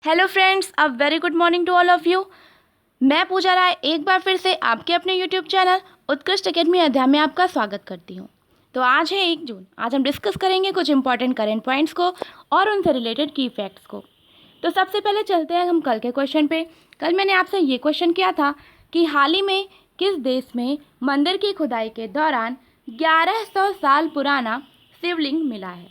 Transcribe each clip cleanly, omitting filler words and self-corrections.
Hello friends, a very good morning to all of you. मैं पूजा राय एक बार फिर से आपके अपने यूट्यूब चैनल उत्कृष्ट अकेडमी अध्याय में आपका स्वागत करती हूँ। तो आज है 1 जून। आज हम डिस्कस करेंगे कुछ इंपॉर्टेंट करेंट पॉइंट्स को और उनसे रिलेटेड की फैक्ट्स को। तो सबसे पहले चलते हैं हम कल के क्वेश्चन पे। कल मैंने आपसे ये क्वेश्चन किया था कि हाल ही में किस देश में मंदिर की खुदाई के दौरान 1100 साल पुराना शिवलिंग मिला है।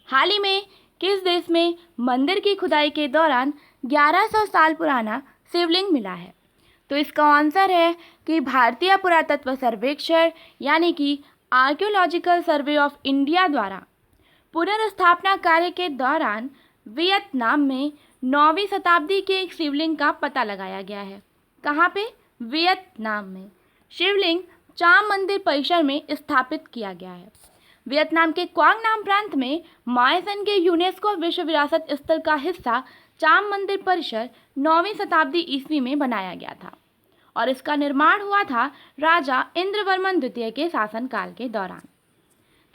हाल ही में किस देश में मंदिर की खुदाई के दौरान 1100 साल पुराना शिवलिंग मिला है। तो इसका आंसर है कि भारतीय पुरातत्व सर्वेक्षण यानी कि आर्कियोलॉजिकल सर्वे ऑफ इंडिया द्वारा पुनर्स्थापना कार्य के दौरान वियतनाम में 9वीं शताब्दी के एक शिवलिंग का पता लगाया गया है। कहाँ पे? वियतनाम में। शिवलिंग चाम मंदिर परिसर में स्थापित किया गया है। वियतनाम के क्वांग नाम प्रांत में मायसन के यूनेस्को विश्व विरासत स्थल का हिस्सा चाम मंदिर परिसर 9वीं शताब्दी ईस्वी में बनाया गया था और इसका निर्माण हुआ था राजा इंद्रवर्मन द्वितीय के शासनकाल के दौरान।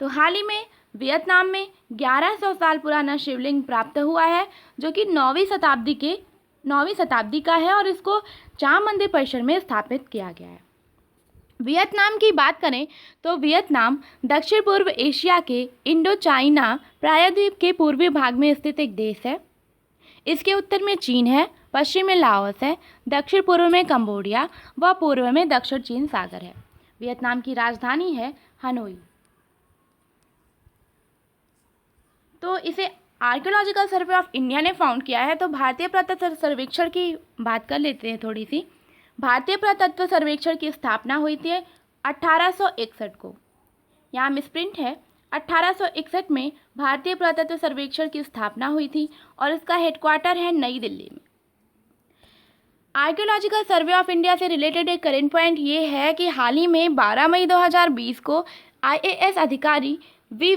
तो हाल ही में वियतनाम में 1100 साल पुराना शिवलिंग प्राप्त हुआ है जो कि 9वीं शताब्दी का है और इसको चाम मंदिर परिसर में स्थापित किया गया है। वियतनाम की बात करें तो वियतनाम दक्षिण पूर्व एशिया के इंडो चाइना प्रायद्वीप के पूर्वी भाग में स्थित एक देश है। इसके उत्तर में चीन है, पश्चिम में लाओस है, दक्षिण पूर्व में कंबोडिया व पूर्व में दक्षिण चीन सागर है। वियतनाम की राजधानी है हनोई। तो इसे आर्कियोलॉजिकल सर्वे ऑफ इंडिया ने फाउंड किया है। तो भारतीय पुरातत्व सर्वेक्षण की बात कर लेते हैं थोड़ी सी। भारतीय पुरातत्व सर्वेक्षण की स्थापना हुई थी 1861 को। यहाँ मिसप्रिंट है। 1861 में भारतीय पुरातत्व सर्वेक्षण की स्थापना हुई थी और इसका हेडक्वार्टर है नई दिल्ली में। आर्कियोलॉजिकल सर्वे ऑफ इंडिया से रिलेटेड एक करेंट पॉइंट ये है कि हाल ही में 12 मई 2020 को IAS अधिकारी वी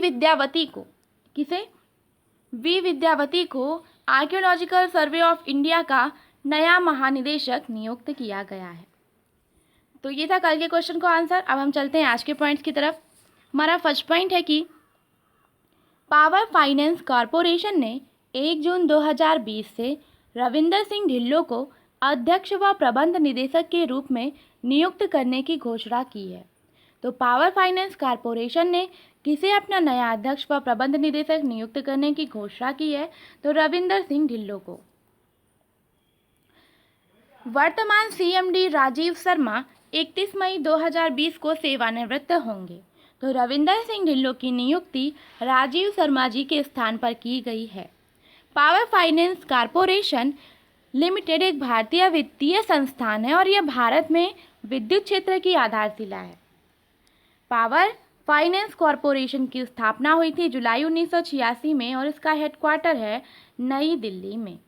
विद्यावती को आर्कियोलॉजिकल सर्वे ऑफ इंडिया का नया महानिदेशक नियुक्त किया गया है। तो ये था कल के क्वेश्चन का आंसर। अब हम चलते हैं आज के पॉइंट्स की तरफ। हमारा फर्स्ट पॉइंट है कि पावर फाइनेंस कॉरपोरेशन ने 1 जून 2020 से रविंदर सिंह ढिल्लों को अध्यक्ष व प्रबंध निदेशक के रूप में नियुक्त करने की घोषणा की है। तो पावर फाइनेंस कॉरपोरेशन ने किसे अपना नया अध्यक्ष व प्रबंध निदेशक नियुक्त करने की घोषणा की है? तो रविंदर सिंह ढिल्लों को। वर्तमान CMD राजीव शर्मा 31 मई 2020 को सेवानिवृत्त होंगे। तो रविंदर सिंह ढिल्लों की नियुक्ति राजीव शर्मा जी के स्थान पर की गई है। पावर फाइनेंस कॉरपोरेशन लिमिटेड एक भारतीय वित्तीय संस्थान है और यह भारत में विद्युत क्षेत्र की आधारशिला है। पावर फाइनेंस कॉरपोरेशन की स्थापना हुई थी जुलाई 1986 में और इसका हेडक्वार्टर है नई दिल्ली में।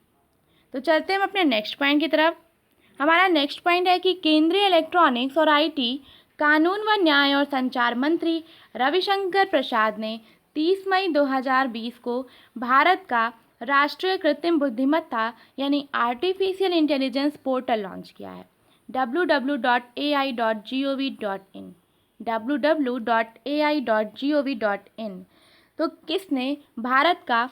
तो चलते हैं हम अपने नेक्स्ट पॉइंट की तरफ। हमारा नेक्स्ट पॉइंट है कि केंद्रीय इलेक्ट्रॉनिक्स और IT, कानून व न्याय और संचार मंत्री रविशंकर प्रसाद ने 30 मई 2020 को भारत का राष्ट्रीय कृत्रिम बुद्धिमत्ता यानी आर्टिफिशियल इंटेलिजेंस पोर्टल लॉन्च किया है www.ai.gov.in www.ai.gov.in। तो किसने भारत का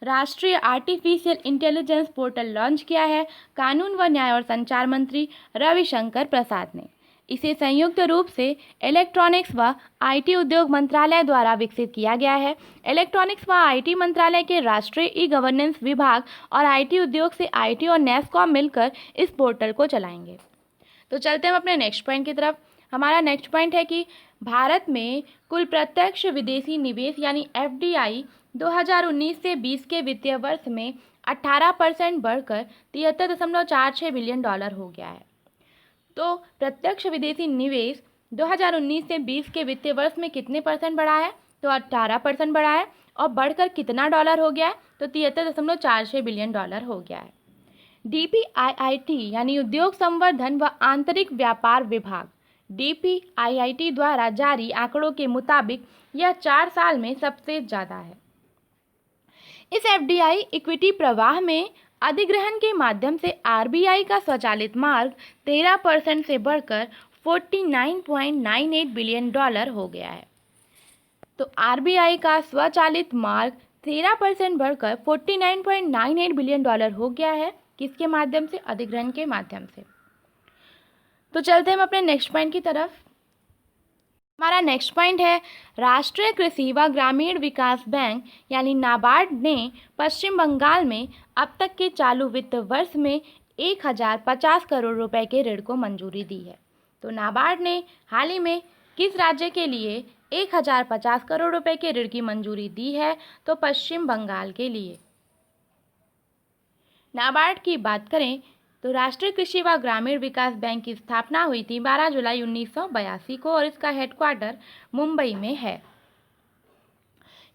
राष्ट्रीय आर्टिफिशियल इंटेलिजेंस पोर्टल लॉन्च किया है? कानून व न्याय और संचार मंत्री रविशंकर प्रसाद ने। इसे संयुक्त रूप से इलेक्ट्रॉनिक्स व IT उद्योग मंत्रालय द्वारा विकसित किया गया है। इलेक्ट्रॉनिक्स व IT मंत्रालय के राष्ट्रीय ई-गवर्नेंस विभाग और IT उद्योग से IT और NASSCOM मिलकर इस पोर्टल को चलाएंगे। तो चलते हैं हम अपने नेक्स्ट पॉइंट की तरफ। हमारा नेक्स्ट पॉइंट है कि भारत में कुल प्रत्यक्ष विदेशी निवेश यानी FDI 2019 से 20 के वित्तीय वर्ष में 18% बढ़कर $73.46 बिलियन हो गया है। तो प्रत्यक्ष विदेशी निवेश 2019 से 20 के वित्तीय वर्ष में कितने परसेंट बढ़ा है? तो 18% बढ़ा है। और बढ़कर कितना डॉलर हो गया है? तो $73.46 बिलियन हो गया है। DPIIT यानी उद्योग संवर्धन व आंतरिक व्यापार विभाग DPIIT द्वारा जारी आंकड़ों के मुताबिक यह 4 साल में सबसे ज़्यादा है। इस FDI इक्विटी प्रवाह में अधिग्रहण के माध्यम से RBI का स्वचालित मार्ग 13% से बढ़कर $49.98 बिलियन हो गया है। तो RBI का स्वचालित मार्ग 13% बढ़कर $49.98 बिलियन हो गया है। किसके माध्यम से? अधिग्रहण के माध्यम से। तो चलते हम अपने नेक्स्ट पॉइंट की तरफ। हमारा नेक्स्ट पॉइंट है, राष्ट्रीय कृषि व ग्रामीण विकास बैंक यानी नाबार्ड ने पश्चिम बंगाल में अब तक के चालू वित्त वर्ष में 1050 करोड़ रुपए के ऋण को मंजूरी दी है। तो नाबार्ड ने हाल ही में किस राज्य के लिए 1050 करोड़ रुपए के ऋण की मंजूरी दी है? तो पश्चिम बंगाल के लिए। नाबार्ड की बात करें तो राष्ट्रीय कृषि व ग्रामीण विकास बैंक की स्थापना हुई थी 12 जुलाई 1982 को और इसका हेडक्वार्टर मुंबई में है।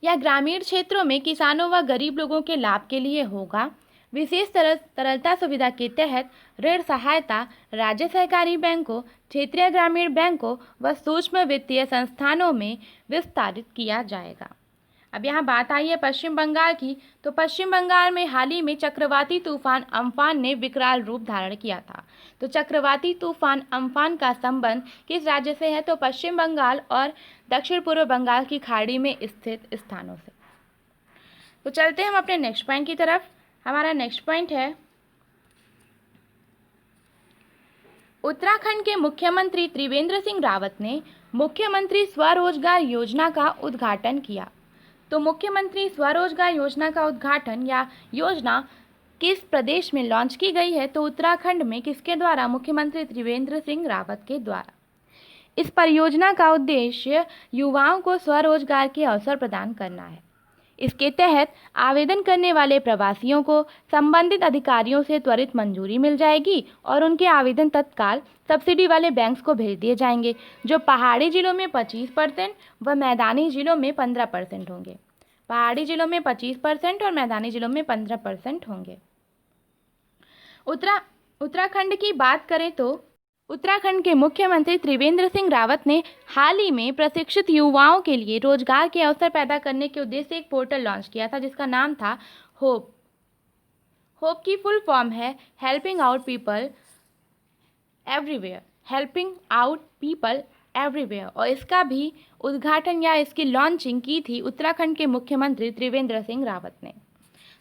यह ग्रामीण क्षेत्रों में किसानों व गरीब लोगों के लाभ के लिए होगा। विशेष तरलता सुविधा के तहत ऋण सहायता राज्य सहकारी बैंकों, क्षेत्रीय ग्रामीण बैंकों व सूक्ष्म वित्तीय संस्थानों में विस्तारित किया जाएगा। अब यहाँ बात आई है पश्चिम बंगाल की। तो पश्चिम बंगाल में हाल ही में चक्रवाती तूफान अम्फान ने विकराल रूप धारण किया था। तो चक्रवाती तूफान अम्फान का संबंध किस राज्य से है? तो पश्चिम बंगाल और दक्षिण पूर्व बंगाल की खाड़ी में स्थित स्थानों से। तो चलते हम अपने नेक्स्ट पॉइंट की तरफ। हमारा नेक्स्ट पॉइंट है, उत्तराखंड के मुख्यमंत्री त्रिवेंद्र सिंह रावत ने मुख्यमंत्री स्वरोजगार योजना का उद्घाटन किया। तो मुख्यमंत्री स्वरोजगार योजना का उद्घाटन या योजना किस प्रदेश में लॉन्च की गई है? तो उत्तराखंड में। किसके द्वारा? मुख्यमंत्री त्रिवेंद्र सिंह रावत के द्वारा। इस परियोजना का उद्देश्य युवाओं को स्वरोजगार के अवसर प्रदान करना है। इसके तहत आवेदन करने वाले प्रवासियों को संबंधित अधिकारियों से त्वरित मंजूरी मिल जाएगी और उनके आवेदन तत्काल सब्सिडी वाले बैंक्स को भेज दिए जाएंगे, जो पहाड़ी जिलों में 25% व मैदानी जिलों में 15% होंगे। पहाड़ी जिलों में 25% और मैदानी जिलों में 15% होंगे। उत्तराखंड की बात करें तो उत्तराखंड के मुख्यमंत्री त्रिवेंद्र सिंह रावत ने हाल ही में प्रशिक्षित युवाओं के लिए रोजगार के अवसर पैदा करने के उद्देश्य से एक पोर्टल लॉन्च किया था जिसका नाम था होप। होप की फुल फॉर्म है helping out people everywhere, helping out people everywhere. और इसका भी उद्घाटन या इसकी लॉन्चिंग की थी उत्तराखंड के मुख्यमंत्री त्रिवेंद्र सिंह रावत ने।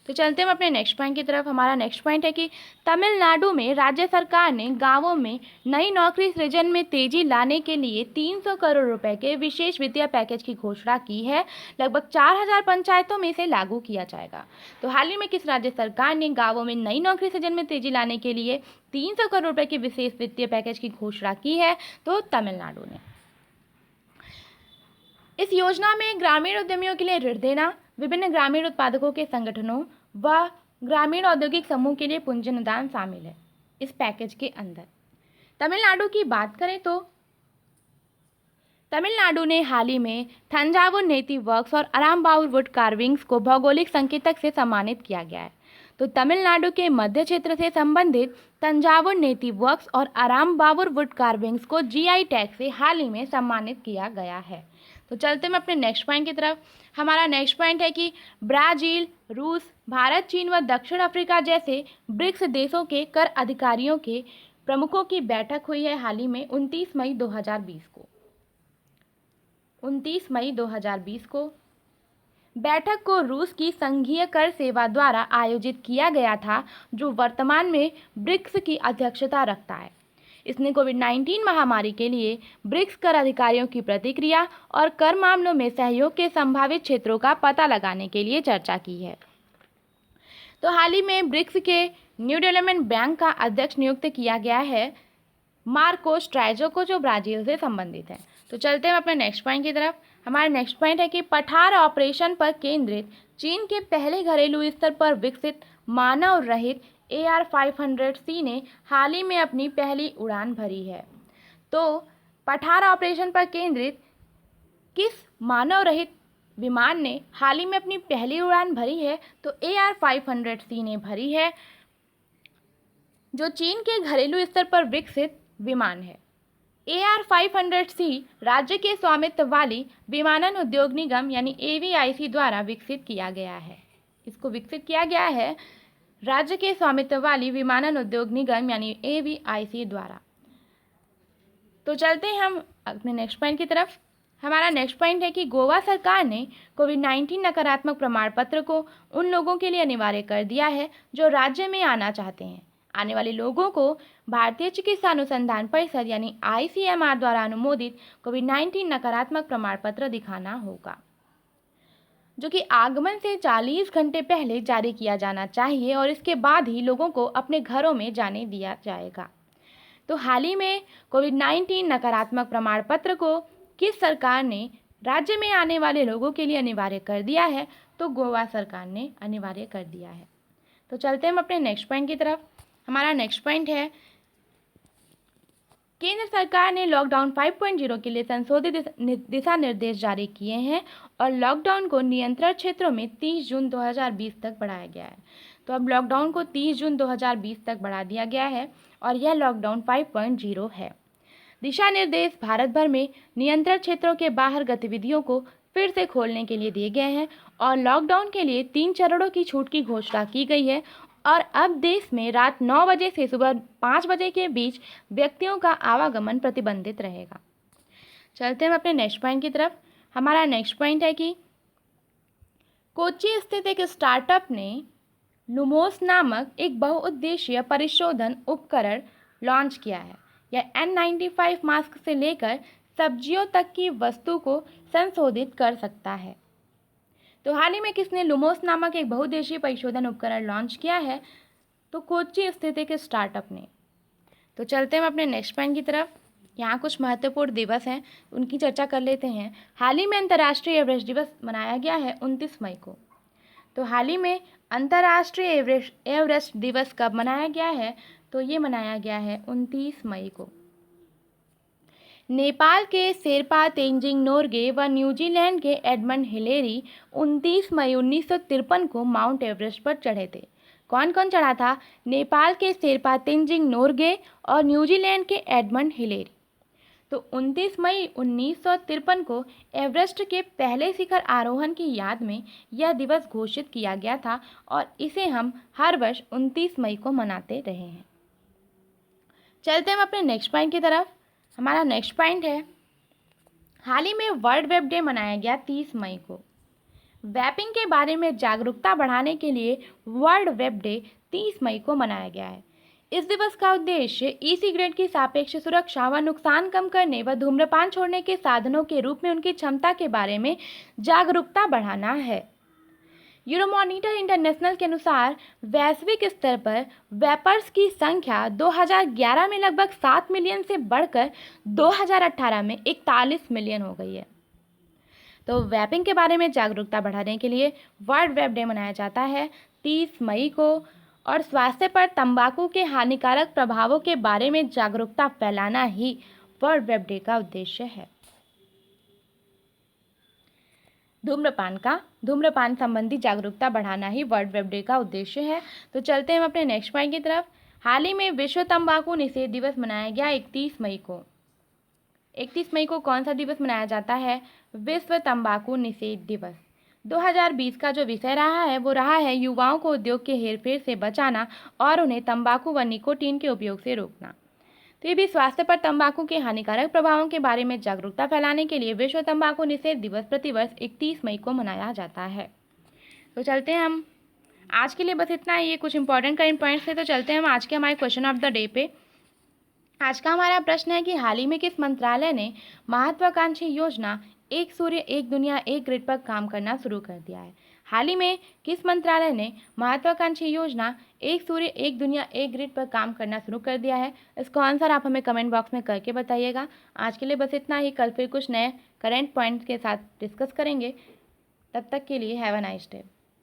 तो चलते हम अपने नेक्स्ट पॉइंट की तरफ। हमारा नेक्स्ट पॉइंट है कि तमिलनाडु में राज्य सरकार ने गांवों में नई नौकरी सृजन में तेजी लाने के लिए 300 करोड़ रुपए के विशेष वित्तीय पैकेज की घोषणा की है। लगभग 4000 पंचायतों में इसे लागू किया जाएगा। तो हाल ही में किस राज्य सरकार ने गांवों में नई नौकरी सृजन में तेजी लाने के लिए 300 करोड़ रुपए के विशेष वित्तीय पैकेज की घोषणा की है? तो तमिलनाडु ने। इस योजना में ग्रामीण उद्यमियों के लिए ऋण देना, विभिन्न ग्रामीण उत्पादकों के संगठनों व ग्रामीण औद्योगिक समूह के लिए पूंजी अनुदान शामिल है इस पैकेज के अंदर। तमिलनाडु की बात करें तो तमिलनाडु ने हाल ही में थंजावुर नेटिव वर्क्स और अरामबाउर वुड कार्विंग्स को भौगोलिक संकेतक से सम्मानित किया गया है। तो तमिलनाडु के मध्य क्षेत्र से संबंधित तंजावुर नेटिव वर्क्स और अरामबाउर वुड कार्विंग्स को जीआई टैग से हाल ही में सम्मानित किया गया है। तो चलते हैं अपने नेक्स्ट पॉइंट की तरफ। हमारा नेक्स्ट पॉइंट है कि ब्राज़ील, रूस, भारत, चीन व दक्षिण अफ्रीका जैसे ब्रिक्स देशों के कर अधिकारियों के प्रमुखों की बैठक हुई है हाल ही में 29 मई 2020 को। 29 मई 2020 को बैठक को रूस की संघीय कर सेवा द्वारा आयोजित किया गया था, जो वर्तमान में ब्रिक्स की अध्यक्षता रखता है। इसने कोविड-19 महामारी के लिए ब्रिक्स कर अधिकारियों की प्रतिक्रिया और कर मामलों में सहयोग के संभावित क्षेत्रों का पता लगाने के लिए चर्चा की है। तो हाल ही में ब्रिक्स के न्यू डेवलपमेंट बैंक का अध्यक्ष नियुक्त किया गया है मार्कोस ट्राइजो को, जो ब्राज़ील से संबंधित है। तो चलते हैं अपने नेक्स्ट पॉइंट की तरफ। हमारा नेक्स्ट पॉइंट है कि पठार ऑपरेशन पर केंद्रित चीन के पहले घरेलू स्तर पर विकसित मानव रहित AR-500C ने हाल ही में अपनी पहली उड़ान भरी है। तो पठार ऑपरेशन पर केंद्रित किस मानव रहित विमान ने हाल ही में अपनी पहली उड़ान भरी है? तो AR-500C ने भरी है, जो चीन के घरेलू स्तर पर विकसित विमान है। AR-500C राज्य के स्वामित्व वाली विमानन उद्योग निगम यानी AVIC द्वारा विकसित किया गया है। इसको विकसित किया गया है राज्य के स्वामित्व वाली विमानन उद्योग निगम यानी AVIC द्वारा। तो चलते हैं हम अपने नेक्स्ट पॉइंट की तरफ। हमारा नेक्स्ट पॉइंट है कि गोवा सरकार ने कोविड-19 नकारात्मक प्रमाण पत्र को उन लोगों के लिए अनिवार्य कर दिया है जो राज्य में आना चाहते हैं। आने वाले लोगों को भारतीय चिकित्सा अनुसंधान परिषद यानी ICMR द्वारा अनुमोदित कोविड-19 नकारात्मक प्रमाण पत्र दिखाना होगा, जो कि आगमन से 40 घंटे पहले जारी किया जाना चाहिए और इसके बाद ही लोगों को अपने घरों में जाने दिया जाएगा। तो हाल ही में कोविड-19 नकारात्मक प्रमाण पत्र को किस सरकार ने राज्य में आने वाले लोगों के लिए अनिवार्य कर दिया है? तो गोवा सरकार ने अनिवार्य कर दिया है। तो चलते हैं हम अपने नेक्स्ट पॉइंट की तरफ। हमारा नेक्स्ट पॉइंट है, केंद्र सरकार ने लॉकडाउन 5.0 के लिए संशोधित दिशा निर्देश जारी किए हैं और लॉकडाउन को नियंत्रण क्षेत्रों में 30 जून 2020 तक बढ़ाया गया है। तो अब लॉकडाउन को 30 जून 2020 तक बढ़ा दिया गया है और यह लॉकडाउन 5.0 है। दिशा निर्देश भारत भर में नियंत्रण क्षेत्रों के बाहर गतिविधियों को फिर से खोलने के लिए दिए गए हैं और लॉकडाउन के लिए 3 चरणों की छूट की घोषणा की गई है और अब देश में रात 9 बजे से सुबह 5 बजे के बीच व्यक्तियों का आवागमन प्रतिबंधित रहेगा। चलते हैं अपने नेक्स्ट पॉइंट की तरफ। हमारा नेक्स्ट पॉइंट है कि कोच्चि स्थित एक स्टार्टअप ने लुमोस नामक एक बहुउद्देशीय परिशोधन उपकरण लॉन्च किया है। यह N95 मास्क से लेकर सब्जियों तक की वस्तु को संशोधित कर सकता है। तो हाल ही में किसने लुमोस नामक एक बहुउद्देशीय परिशोधन उपकरण लॉन्च किया है? तो कोच्चि स्थित एक स्टार्टअप ने। तो चलते हैं अपने नेक्स्ट पॉइंट की तरफ। यहाँ कुछ महत्वपूर्ण दिवस हैं, उनकी चर्चा कर लेते हैं। हाल ही में अंतर्राष्ट्रीय एवरेस्ट दिवस मनाया गया है 29 मई को। तो हाल ही में अंतर्राष्ट्रीय एवरेस्ट दिवस कब मनाया गया है? तो ये मनाया गया है 29 मई को। नेपाल के शेरपा तेंजिंग नोर्गे व न्यूजीलैंड के एडमंड हिलेरी 29 मई 1953 को माउंट एवरेस्ट पर चढ़े थे। कौन कौन चढ़ा था? नेपाल के शेरपा तेंजिंग नोर्गे और न्यूजीलैंड के एडमंड हिलेरी। तो 29 मई 1953 को एवरेस्ट के पहले शिखर आरोहण की याद में यह दिवस घोषित किया गया था और इसे हम हर वर्ष 29 मई को मनाते रहे हैं। चलते हैं अपने नेक्स्ट पॉइंट की तरफ। हमारा नेक्स्ट पॉइंट है, हाल ही में वर्ल्ड वेब डे मनाया गया 30 मई को। वैपिंग के बारे में जागरूकता बढ़ाने के लिए वर्ल्ड वेब डे 30 मई को मनाया गया है। इस दिवस का उद्देश्य ई सिगरेट की सापेक्ष सुरक्षा व नुकसान कम करने व धूम्रपान छोड़ने के साधनों के रूप में उनकी क्षमता के बारे में जागरूकता बढ़ाना है। यूरोमॉनिटर इंटरनेशनल के अनुसार वैश्विक स्तर पर वेपर्स की संख्या 2011 में लगभग 7 मिलियन से बढ़कर 2018 में 41 मिलियन हो गई है। तो वैपिंग के बारे में जागरूकता बढ़ाने के लिए वर्ल्ड वेब डे मनाया जाता है 30 मई को और स्वास्थ्य पर तंबाकू के हानिकारक प्रभावों के बारे में जागरूकता फैलाना ही वर्ल्ड वेब डे का उद्देश्य है। धूम्रपान संबंधी जागरूकता बढ़ाना ही वर्ल्ड वेब डे का उद्देश्य है। तो चलते हैं हम अपने नेक्स्ट पॉइंट की तरफ। हाल ही में विश्व तंबाकू निषेध दिवस मनाया गया 31 मई को। 31 मई को कौन सा दिवस मनाया जाता है? विश्व तंबाकू निषेध दिवस। 2020 का जो विषय रहा है वो रहा है युवाओं को उद्योग के हेरफेर से बचाना और उन्हें तंबाकू व निकोटीन के उपयोग से रोकना। तो ये भी स्वास्थ्य पर तंबाकू के हानिकारक प्रभावों के बारे में जागरूकता फैलाने के लिए विश्व तंबाकू निषेध दिवस प्रतिवर्ष 31 मई को मनाया जाता है। तो चलते हैं हम, आज के लिए बस इतना ही, ये कुछ इंपॉर्टेंट करंट पॉइंट्स थे। तो चलते हैं हम आज के हमारे क्वेश्चन ऑफ द डे पे। आज का हमारा प्रश्न है कि हाल ही में किस मंत्रालय ने महत्वाकांक्षी योजना एक सूर्य एक दुनिया एक ग्रिड पर काम करना शुरू कर दिया है? हाल ही में किस मंत्रालय ने महत्वाकांक्षी योजना एक सूर्य एक दुनिया एक ग्रिड पर काम करना शुरू कर दिया है? इसका आंसर आप हमें कमेंट बॉक्स में करके बताइएगा। आज के लिए बस इतना ही, कल फिर कुछ नए करंट पॉइंट्स के साथ डिस्कस करेंगे। तब तक के लिए हैव अ नाइस डे।